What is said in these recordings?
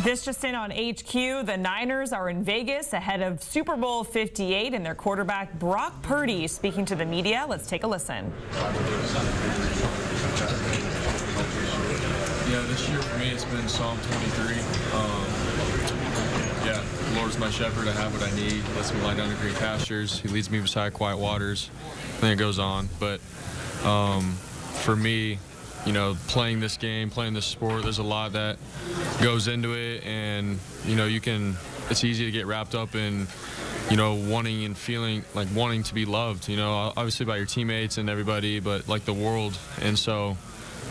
This just in on HQ, the Niners are in Vegas ahead of Super Bowl LVIII and their quarterback Brock Purdy speaking to the media. Let's take a listen. Yeah, this year for me it's been Psalm 23. The Lord's my shepherd, I have what I need. Lets me lie down in green pastures. He leads me beside quiet waters. Then it goes on. But for me, you know, playing this game, playing this sport, there's a lot that goes into it, and you know, it's easy to get wrapped up in, you know, wanting and feeling like wanting to be loved, you know, obviously by your teammates and everybody, but like the world. And so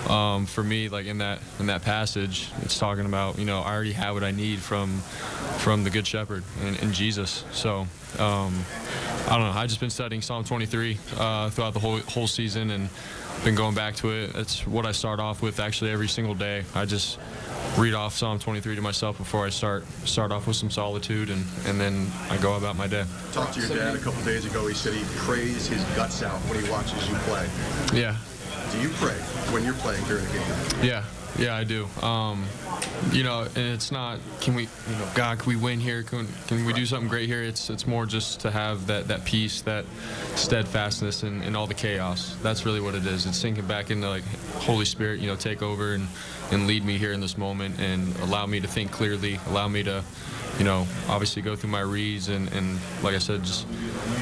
for me, like in that passage, it's talking about, you know, I already have what I need from the Good Shepherd and Jesus. So I don't know, I've just been studying Psalm 23 throughout the whole season, and been going back to it. It's what I start off with actually every single day. I just read off Psalm 23 to myself before I start off with some solitude, and then I go about my day. Talked to your dad a couple days ago. He said he prays his guts out when he watches you play. Yeah. Do you pray when you're playing during a game? Yeah, I do. You know, and it's not, can we, you know, God, can we win here? Can we do something great here? It's more just to have that peace, that steadfastness in all the chaos. That's really what it is. It's sinking back into, like, Holy Spirit, you know, take over and lead me here in this moment and allow me to think clearly, allow me to, you know, obviously go through my reads and like I said, just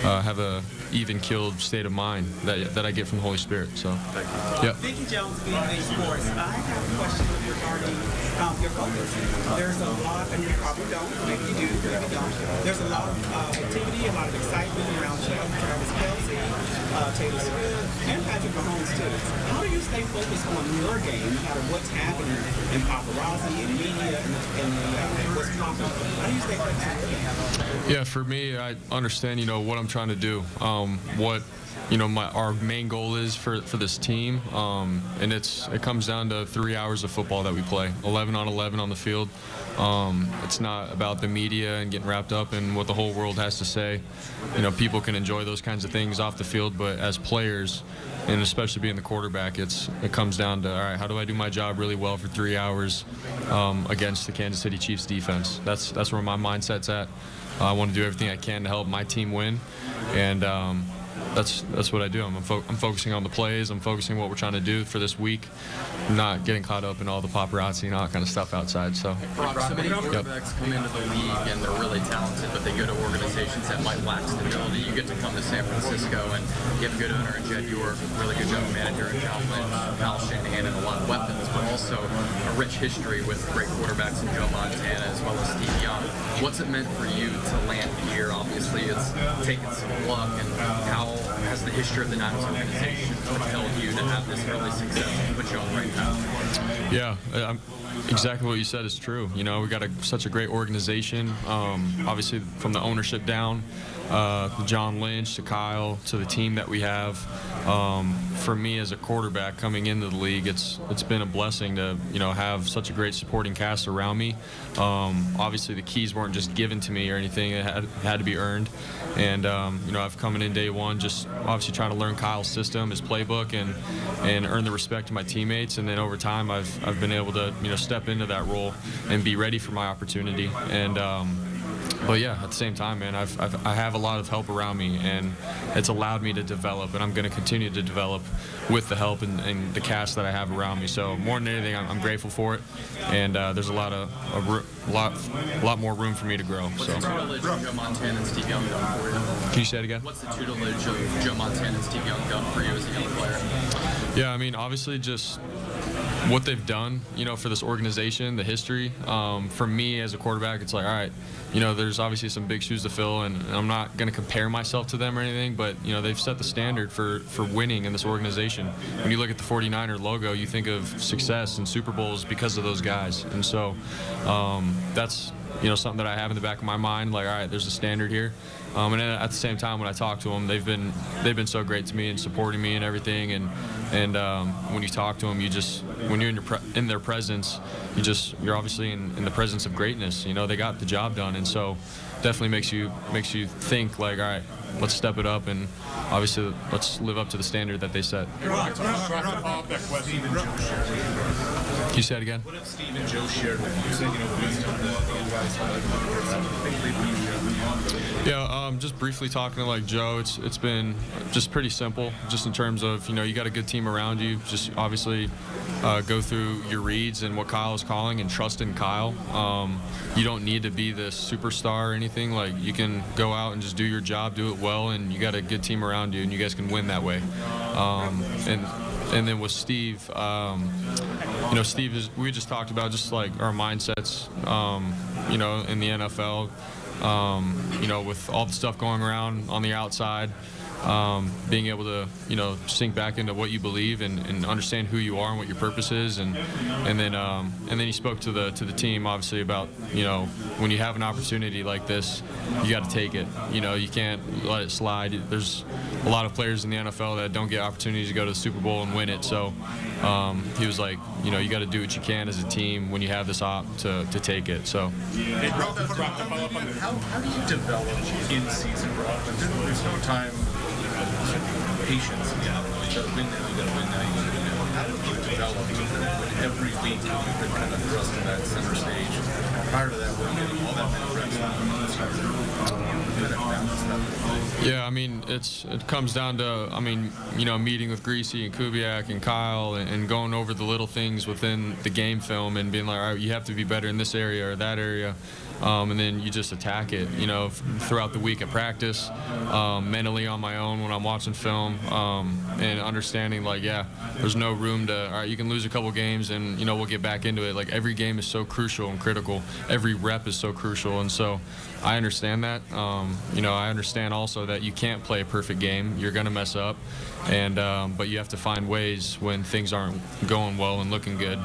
have a even-keeled state of mind that I get from the Holy Spirit. So, yeah. Thank you, Jones, CBS Sports. I have a question regarding your coaches. There's a lot, and you probably don't, maybe you do, maybe you don't. There's a lot of activity, a lot of excitement around Travis Kelce, Taylor Swift, and Patrick Mahomes, too. How do you stay focused on your game, no matter what's happening in paparazzi, in media, and what's talking? How do you stay focused on your game? Yeah, for me, I understand, you know, what I'm trying to do, what, you know, our main goal is for this team, and it comes down to 3 hours of football that we play, 11 on 11 on the field. It's not about the media and getting wrapped up in what the whole world has to say. You know, people can enjoy those kinds of things off the field, but as players, and especially being the quarterback, it comes down to, all right, how do I do my job really well for 3 hours against the Kansas City Chiefs defense? That's where my mindset's at. I want to do everything I can to help my team win, and that's what I do. I'm focusing on the plays. I'm focusing on what we're trying to do for this week, not getting caught up in all the paparazzi and all that kind of stuff outside. So, Brock, so many quarterbacks come into the league and they're really talented, but they go to organizations that might lack stability. You get to come to San Francisco and you have a good owner in Jed York, really good general manager in John Lynch, Kyle Shanahan, and a lot of weapons, but also a rich history with great quarterbacks in Joe Montana as well as Steve Young. What's it meant for you to land here? Obviously, it's taken some luck, and how has the history of the Niners organization propelled you to have this early success and put you on the right path? Yeah, exactly what you said is true. You know, we got such a great organization, obviously from the ownership down, John Lynch to Kyle to the team that we have. For me as a quarterback coming into the league, it's been a blessing to, you know, have such a great supporting cast around me. Obviously the keys weren't just given to me or anything; it had to be earned. And you know, I've come in day one just obviously trying to learn Kyle's system, his playbook, and earn the respect of my teammates. And then over time, I've been able to, you know, step into that role and be ready for my opportunity. And but yeah, at the same time, man, I have a lot of help around me, and it's allowed me to develop, and I'm going to continue to develop with the help and the cast that I have around me. So more than anything, I'm grateful for it, and there's a lot more room for me to grow. What's the tutelage of Joe Montana and Steve Young done for you? Can you say it again? What's the tutelage of Joe Montana and Steve Young done for you as a young player? Yeah, I mean, obviously just what they've done, you know, for this organization, the history. For me as a quarterback, it's like, all right, you know, there's obviously some big shoes to fill, and I'm not going to compare myself to them or anything, but, you know, they've set the standard for winning in this organization. When you look at the 49er logo, you think of success and Super Bowls because of those guys. And so that's, you know, something that I have in the back of my mind, like, all right, there's a standard here. And then at the same time, when I talk to them, they've been so great to me and supporting me and everything. And when you talk to them, when you're in their presence, you're obviously in the presence of greatness. You know, they got the job done, and so definitely makes you think like, all right, let's step it up, and obviously let's live up to the standard that they set. Can you say it again? What have Steve and Joe shared with you? You said, based on the advice just briefly talking to Joe, it's been just pretty simple, just in terms of, you got a good team around you. Just obviously go through your reads and what Kyle is calling and trust in Kyle. You don't need to be this superstar or anything. You can go out and just do your job, do it well, and you got a good team around you, and you guys can win that way. And then with Steve, Steve we just talked about just our mindsets, in the NFL, with all the stuff going around on the outside, being able to, sink back into what you believe and understand who you are and what your purpose is, and then he spoke to the team obviously about, when you have an opportunity like this, you got to take it. You can't let it slide. There's a lot of players in the NFL that don't get opportunities to go to the Super Bowl and win it. So he was like, you got to do what you can as a team when you have this op to take it. So. Hey, Brock, to follow up on that, how do you develop in season, Brock? There's no time. Patience. You gotta win now. You gotta win now. You gotta win now. How do you develop when every week you've been kind of thrust in that center stage? Prior to that, we're getting all that many reps. Yeah, it comes down to, meeting with Greasy and Kubiak and Kyle and going over the little things within the game film and being like, all right, you have to be better in this area or that area. And then you just attack it, throughout the week at practice, mentally on my own when I'm watching film, and understanding there's no room to, all right, you can lose a couple games and, we'll get back into it. Every game is so crucial and critical. Every rep is so crucial. And so I understand that. I understand also that you can't play a perfect game. You're going to mess up. And but you have to find ways when things aren't going well and looking good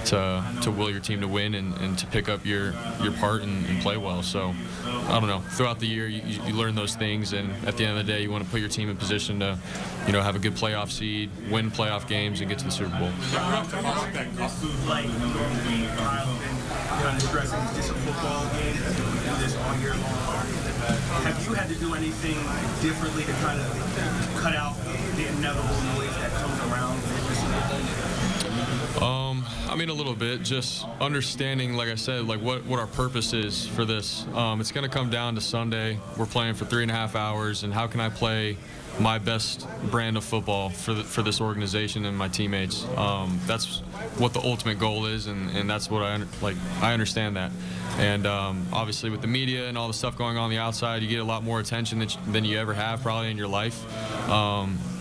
to will your team to win and to pick up your part and play well. So I don't know. Throughout the year, you learn those things, and at the end of the day, you want to put your team in position to, have a good playoff seed, win playoff games, and get to the Super Bowl. Stressing just a football game, do this all year long. Have you had to do anything differently to kind of cut out the inevitable noise that comes around the Super Bowl? A little bit, just understanding, like I said, what our purpose is for this. It's going to come down to Sunday. We're playing for 3.5 hours, and how can I play my best brand of football for this organization and my teammates? That's what the ultimate goal is, and that's what I understand that. And obviously with the media and all the stuff going on the outside, you get a lot more attention than you ever have probably in your life.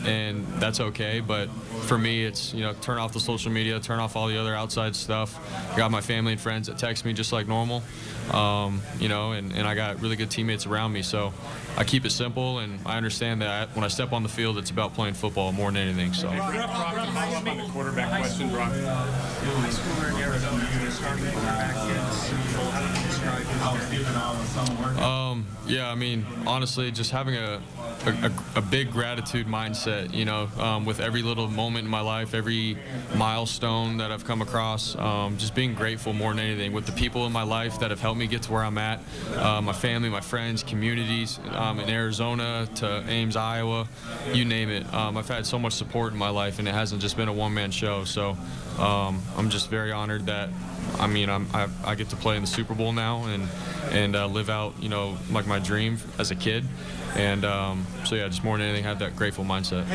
And that's okay, but for me it's, turn off the social media, turn off all the other outside stuff. I got my family and friends that text me just like normal, and I got really good teammates around me, so I keep it simple, and I understand that when I step on the field, it's about playing football more than anything. So. Brock, to follow up on the quarterback question, Brock. High schooler in Arizona, you're starting quarterback here. How do you describe his honestly, just having a big gratitude mindset, with every little moment in my life, every milestone that I've come across, just being grateful more than anything with the people in my life that have helped me get to where I'm at, my family, my friends, communities, in Arizona to Ames, Iowa, you name it. I've had so much support in my life, and it hasn't just been a one-man show. So I'm just very honored that I get to play in the Super Bowl now and live out my dream as a kid, and just more than anything, have that grateful mindset.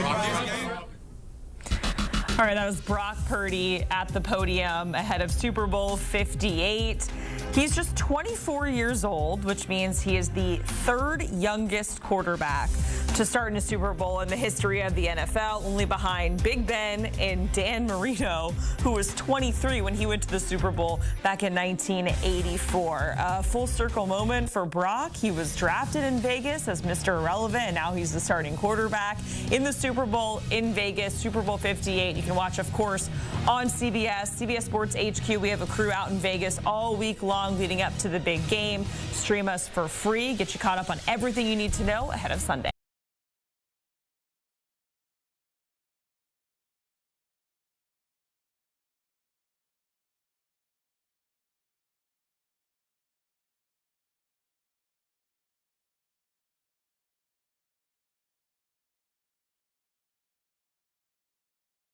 All right, that was Brock Purdy at the podium ahead of Super Bowl 58. He's just 24 years old, which means he is the third youngest quarterback to start in a Super Bowl in the history of the NFL, only behind Big Ben and Dan Marino, who was 23 when he went to the Super Bowl back in 1984. A full circle moment for Brock. He was drafted in Vegas as Mr. Irrelevant, and now he's the starting quarterback in the Super Bowl in Vegas, Super Bowl 58. You can watch, of course, on CBS Sports HQ. We have a crew out in Vegas all week long leading up to the big game. Stream us for free. Get you caught up on everything you need to know ahead of Sunday.